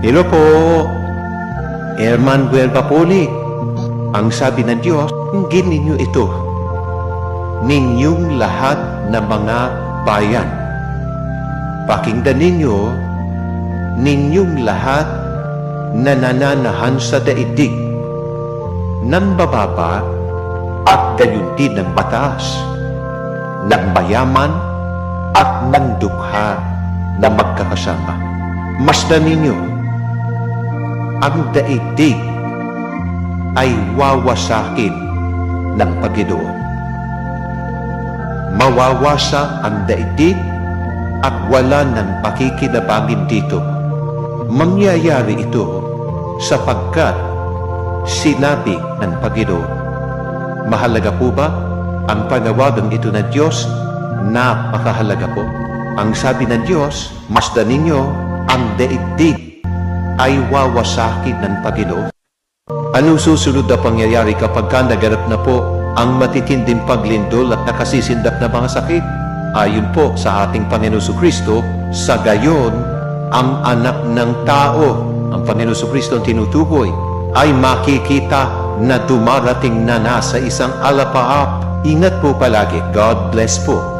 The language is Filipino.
Hello po, Herman Guervapoli. Ang sabi ng Diyos, hinggin ninyo ito, ninyong lahat na mga bayan. Pakinggan ninyo, ninyong lahat na nananahan sa daigdig, ng bababa at gayon din ng mataas, ng mayaman at ng dukha na magkakasama. Masdan ninyo, ang daigdig ay wawasakin ng Panginoon. Mawawasa ang daigdig at wala ng pakikinabangin dito. Mangyayari ito sapagkat sinabi ng Panginoon. Mahalaga po ba ang panawagang ito ng Diyos? Napakahalaga po. Ang sabi ng Diyos, masdan ninyo, ang daigdig ay wawasakin ng Panginoon. Anong susunod na pangyayari kapag naganap na po ang matitinding paglindol at nakasisindak na mga sakit? Ayon po sa ating Panginoon Kristo, sa gayon, ang anak ng tao, ang Panginoon Kristo ang tinutukoy, ay makikita na dumarating na nasa isang alapaap. Ingat po palagi. God bless po.